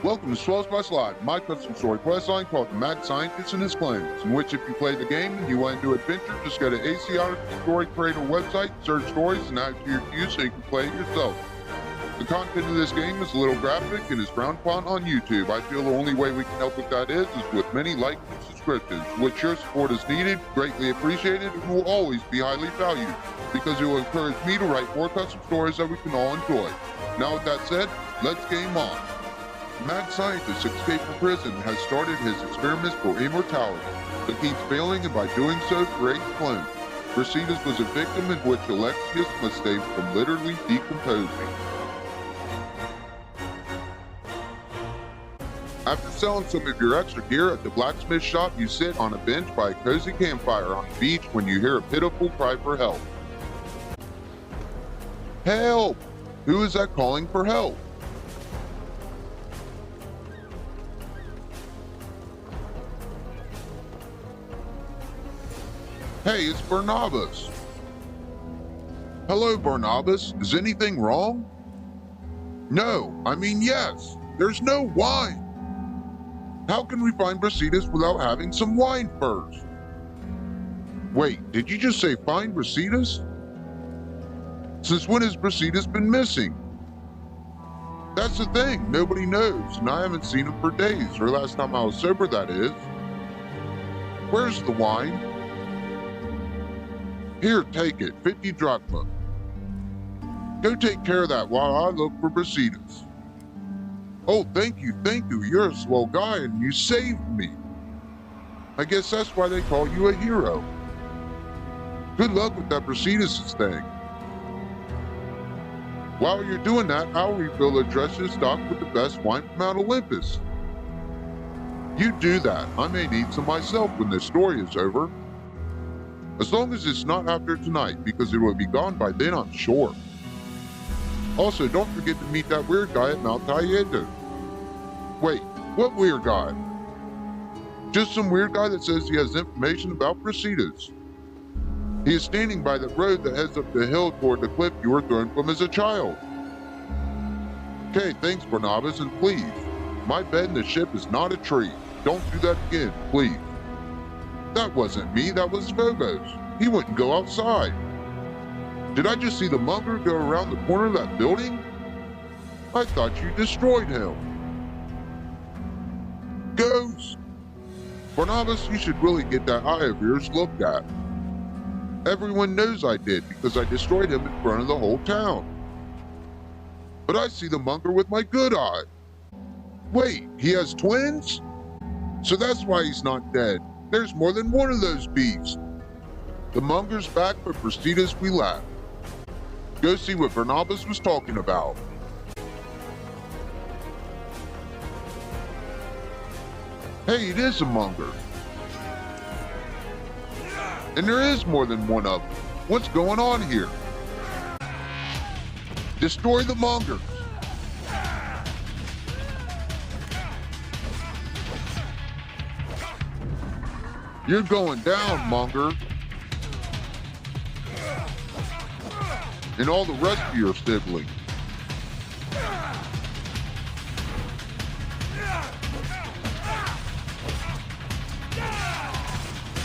Welcome to Swells by Slide, my custom story questline called The Mad Scientist and His Claims, in which if you play the game and you want to do adventure, just go to AC Odyssey Story Creator website, search stories, and add it to your queue so you can play it yourself. The content of this game is a little graphic and is frowned upon on YouTube. I feel the only way we can help with that is with many likes and subscriptions, which your support is needed, greatly appreciated, and will always be highly valued, because it will encourage me to write more custom stories that we can all enjoy. Now with that said, let's game on. The mad scientist escaped from prison has started his experiments for immortality, but keeps failing and by doing so creates clones. Brasidas was a victim in which Alexios must save from literally decomposing. After selling some of your extra gear at the blacksmith shop, you sit on a bench by a cozy campfire on the beach when you hear a pitiful cry for help. Help! Who is that calling for help? Hey, it's Barnabas. Hello, Barnabas. Is anything wrong? No, I mean yes. There's no wine. How can we find Brasidas without having some wine first? Wait, did you just say find Brasidas? Since when has Brasidas been missing? That's the thing, nobody knows, and I haven't seen him for days, or last time I was sober, that is. Where's the wine? Here, take it, 50 drachma. Go take care of that while I look for Brasidas. Oh, thank you, you're a swell guy and you saved me. I guess that's why they call you a hero. Good luck with that Brasidas thing. While you're doing that, I'll refill the dresser stock with the best wine from Mount Olympus. You do that, I may need some myself when this story is over. As long as it's not after tonight, because it will be gone by then, I'm sure. Also, don't forget to meet that weird guy at Mount Taygetos. Wait, what weird guy? Just some weird guy that says he has information about Brasidas. He is standing by the road that heads up the hill toward the cliff you were thrown from as a child. Okay, thanks Barnabas, and please, my bed in the ship is not a tree. Don't do that again, please. That wasn't me, that was Phobos. He wouldn't go outside. Did I just see the Monger go around the corner of that building? I thought you destroyed him. Ghost! Barnabas, you should really get that eye of yours looked at. Everyone knows I did because I destroyed him in front of the whole town. But I see the Monger with my good eye. Wait, he has twins? So that's why he's not dead. There's more than one of those beasts. The Monger's back, but Brasidas we lack. Go see what Barnabas was talking about. Hey, it is a Monger. And there is more than one of them. What's going on here? Destroy the Mongers. You're going down, Monger. And all the rest of your siblings.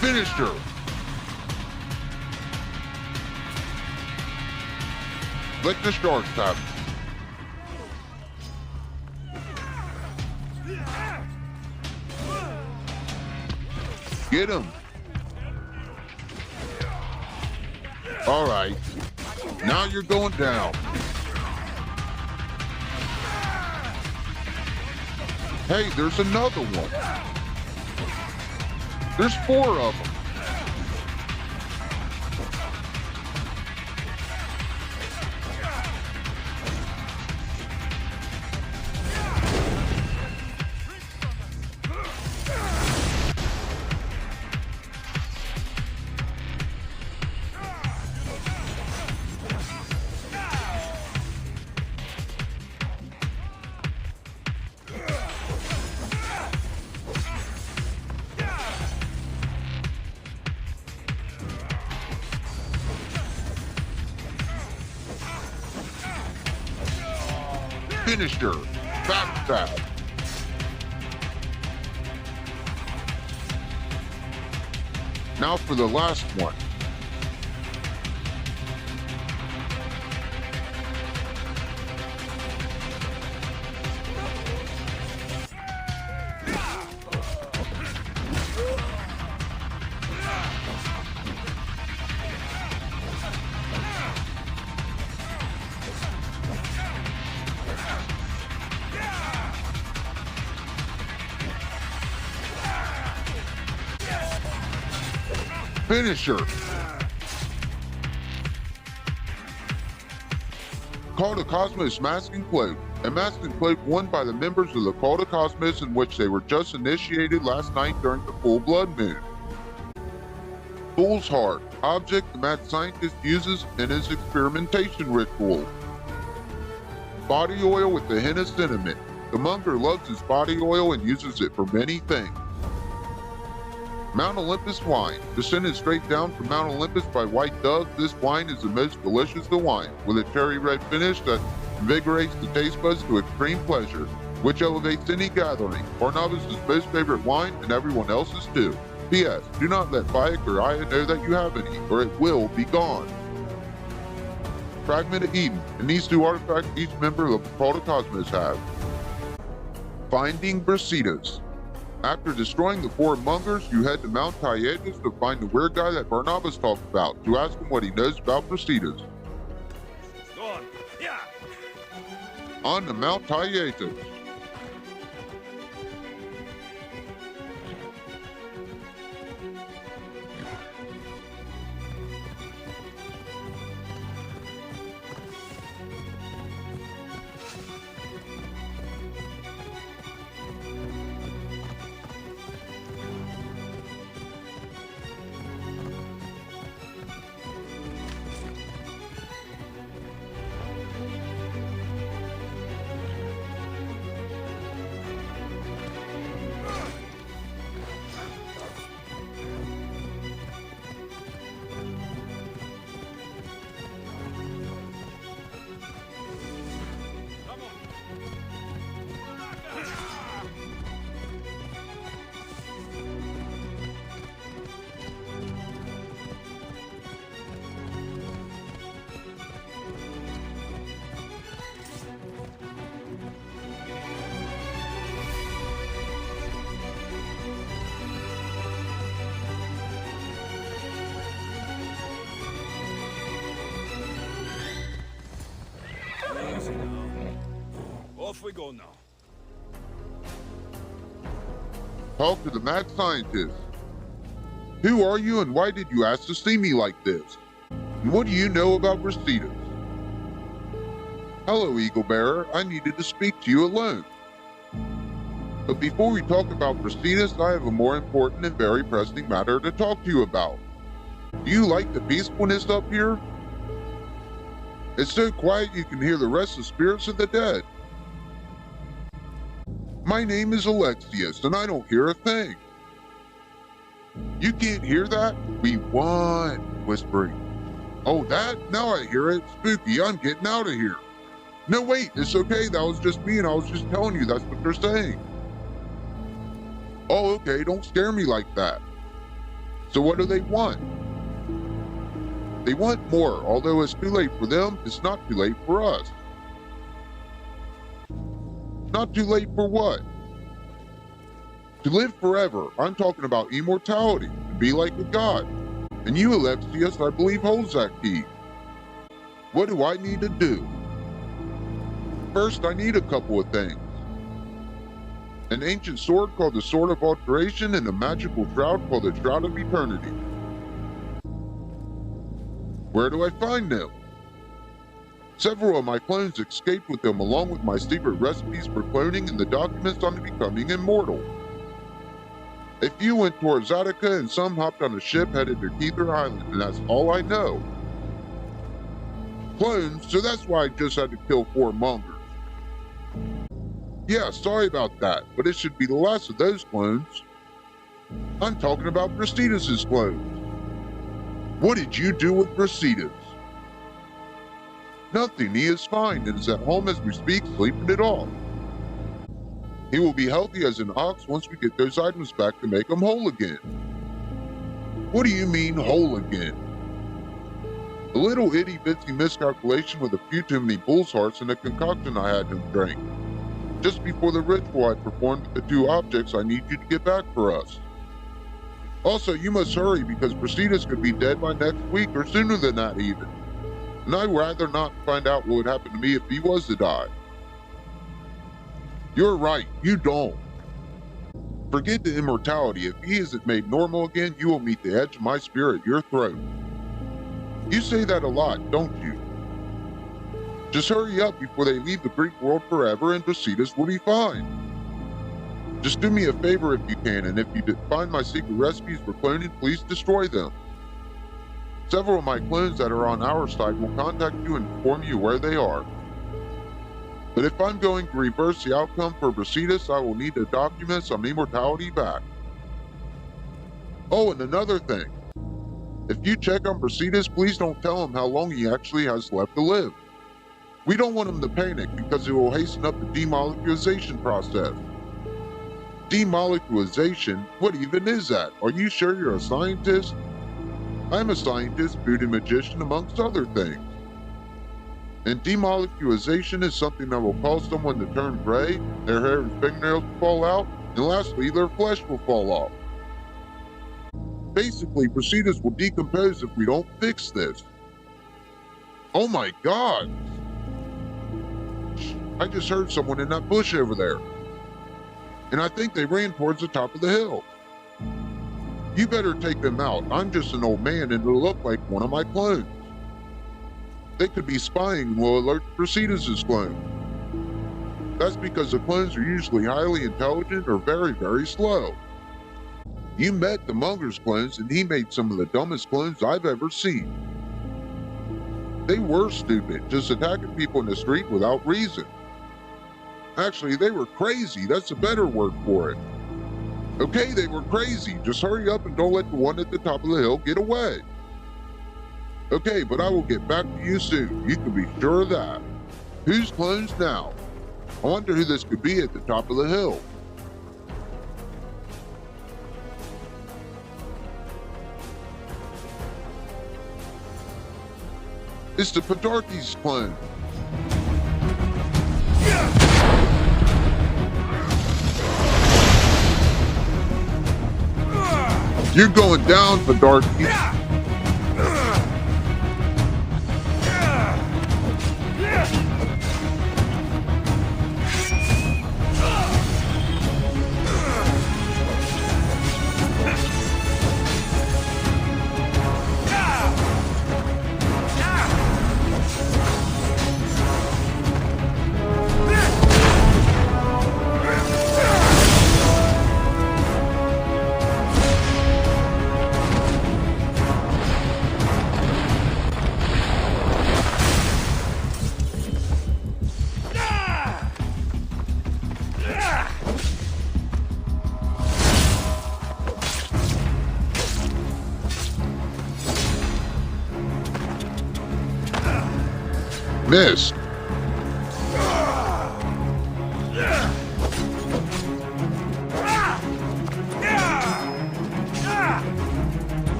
Finished her. Let the sharks have it. Get him. All right. Now you're going down. Hey, there's another one. There's 4 of them. Finished her. Fast. Now for the last one. Finisher. Call of Cosmos Mask and Cloak. A Mask and Cloak won by the members of the Call of Cosmos, in which they were just initiated last night during the full blood moon. Fool's Heart. Object the mad scientist uses in his experimentation ritual. Body oil with a hint of cinnamon. The Monger loves his body oil and uses it for many things. Mount Olympus wine. Descended straight down from Mount Olympus by White Dove, this wine is the most delicious of wine, with a cherry red finish that invigorates the taste buds to extreme pleasure, which elevates any gathering. Barnabas' most favorite wine, and everyone else's too. P.S. Do not let Bayek or Aya know that you have any, or it will be gone. Fragment of Eden. And these two artifacts each member of the Call of Cosmos have. Finding Brasidas. After destroying the 4 Mongers, you head to Mount Taygetos to find the weird guy that Barnabas talked about, to ask him what he knows about Brasidas. On to Mount Taygetos. Off we go now. Talk to the mad scientist. Who are you and why did you ask to see me like this? And what do you know about Brasidas? Hello, Eagle Bearer. I needed to speak to you alone. But before we talk about Brasidas, I have a more important and very pressing matter to talk to you about. Do you like the peacefulness up here? It's so quiet you can hear the restless spirits of the dead. My name is Alexios, and I don't hear a thing. You can't hear that? We won, whispering. Oh, that? Now I hear it. Spooky, I'm getting out of here. No, wait, it's okay. That was just me, and I was just telling you that's what they're saying. Oh, okay, don't scare me like that. So what do they want? They want more. Although it's too late for them, it's not too late for us. Not too late for what? To live forever. I'm talking about immortality, to be like a god. And you, Alexios, I believe holds that key. What do I need to do? First, I need a couple of things. An ancient sword called the Sword of Alteration and a magical shroud called the Shroud of Eternity. Where do I find them? Several of my clones escaped with them, along with my secret recipes for cloning and the documents on becoming immortal. A few went towards Attica and some hopped on a ship headed to Kether Island, and that's all I know. Clones, so that's why I just had to kill 4 Mongers. Yeah, sorry about that, but it should be the last of those clones. I'm talking about Brasidas' clones. What did you do with Brasidas? Nothing, he is fine and is at home as we speak, sleeping it off. He will be healthy as an ox once we get those items back to make him whole again. What do you mean, whole again? A little itty-bitsy miscalculation with a few too many bull's hearts and a concoction I had him drink. Just before the ritual I performed with the two objects I need you to get back for us. Also, you must hurry because Brasidas could be dead by next week or sooner than that even. And I'd rather not find out what would happen to me if he was to die. You're right, you don't. Forget the immortality. If he isn't made normal again, you will meet the edge of my spear at your throat. You say that a lot, don't you? Just hurry up before they leave the Greek world forever and Brasidas will be fine. Just do me a favor if you can, and if you find my secret recipes for cloning, please destroy them. Several of my clones that are on our side will contact you and inform you where they are. But if I'm going to reverse the outcome for Brasidas, I will need the documents on immortality back. Oh, and another thing. If you check on Brasidas, please don't tell him how long he actually has left to live. We don't want him to panic because it will hasten up the demoleculization process. Demoleculization? What even is that? Are you sure you're a scientist? I'm a scientist, voodoo magician, amongst other things. And demoleculization is something that will cause someone to turn gray, their hair and fingernails will fall out, and lastly, their flesh will fall off. Basically, Brasidas will decompose if we don't fix this. Oh my god! I just heard someone in that bush over there. And I think they ran towards the top of the hill. You better take them out. I'm just an old man and it'll look like one of my clones. They could be spying and will alert Brasidas' clone. That's because the clones are usually highly intelligent or very, very slow. You met the Monger's clones and he made some of the dumbest clones I've ever seen. They were stupid, just attacking people in the street without reason. Actually, they were crazy. That's a better word for it. Okay, they were crazy. Just hurry up and don't let the one at the top of the hill get away. Okay, but I will get back to you soon. You can be sure of that. Whose clones now? I wonder who this could be at the top of the hill. It's the Padarkes clone. You're going down, Padarkes. Missed.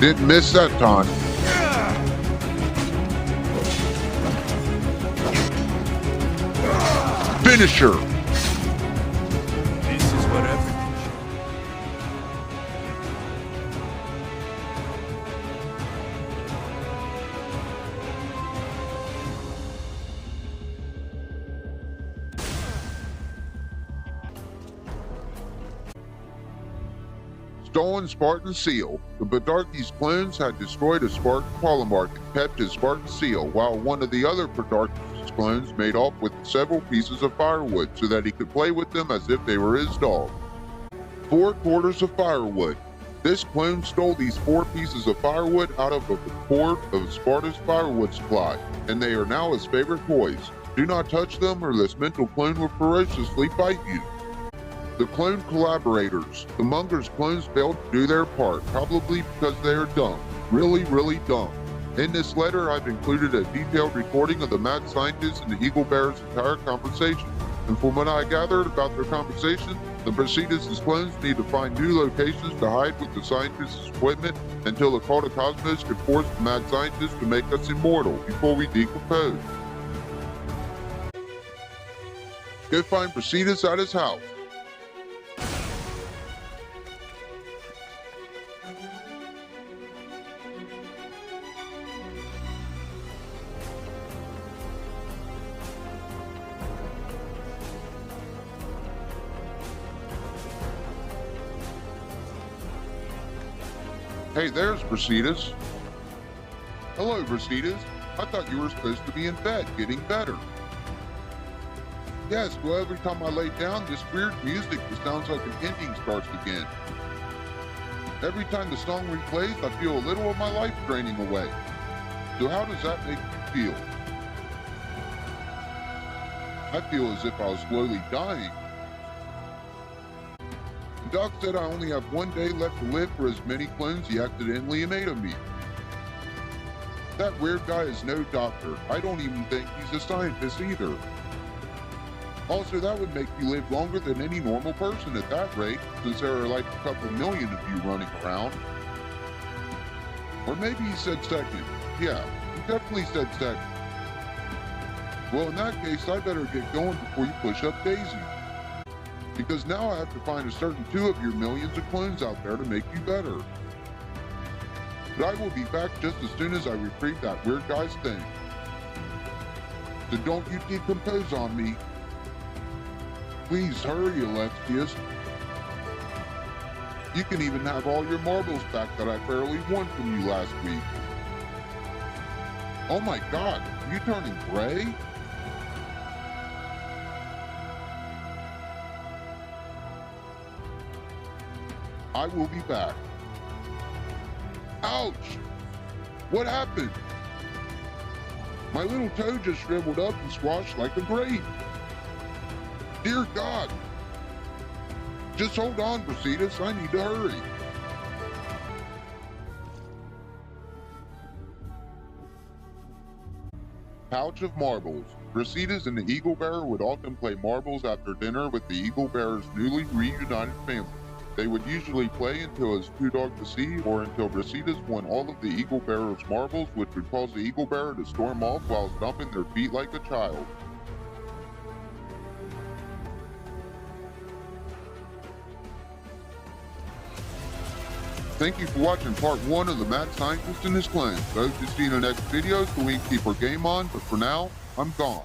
Didn't miss that time. Finisher. This is what everything should be. Stolen Spartan seal. The Padarkes clones had destroyed a Spartan polemark and kept his Spartan seal, while one of the other Padarkes clones made off with several pieces of firewood so that he could play with them as if they were his dog. 4 quarters of firewood. This clone stole these 4 pieces of firewood out of a quart of Sparta's firewood supply, and they are now his favorite toys. Do not touch them or this mental clone will ferociously bite you. The clone collaborators. The Monger's clones failed to do their part, probably because they are dumb. Really, really dumb. In this letter, I've included a detailed recording of the mad scientist and the Eagle Bearer's entire conversation. And from what I gathered about their conversation, the Brasidas' clones need to find new locations to hide with the scientists' equipment until the cult of Cosmos could force the mad scientists to make us immortal before we decompose. Go find Brasidas at his house. Hey, there's Brasidas. Hello, Brasidas. I thought you were supposed to be in bed, getting better. Yes, well, every time I lay down, this weird music that sounds like an ending starts again. Every time the song replays, I feel a little of my life draining away. So how does that make you feel? I feel as if I was slowly dying. Doc said I only have 1 day left to live for as many clones he accidentally made of me. That weird guy is no doctor. I don't even think he's a scientist either. Also, that would make you live longer than any normal person at that rate, since there are like a couple million of you running around. Or maybe he said second. Yeah, he definitely said second. Well, in that case, I better get going before you push up Daisy. Because now I have to find a certain 2 of your millions of clones out there to make you better. But I will be back just as soon as I retrieve that weird guy's thing. So don't you decompose on me. Please hurry, Alexios. You can even have all your marbles back that I fairly won from you last week. Oh my god, are you turning gray? I will be back. Ouch! What happened? My little toe just shriveled up and squashed like a grape. Dear God! Just hold on, Brasidas. I need to hurry. Pouch of marbles. Brasidas and the Eagle Bearer would often play marbles after dinner with the Eagle Bearer's newly reunited family. They would usually play until it was too dark to see, or until Brasidas won all of the Eagle Bearer's marbles, which would cause the Eagle Bearer to storm off while stomping their feet like a child. Thank you for watching part 1 of the Mad Scientist and his clones. I hope to see you in the next video so we can keep our game on, but for now, I'm gone.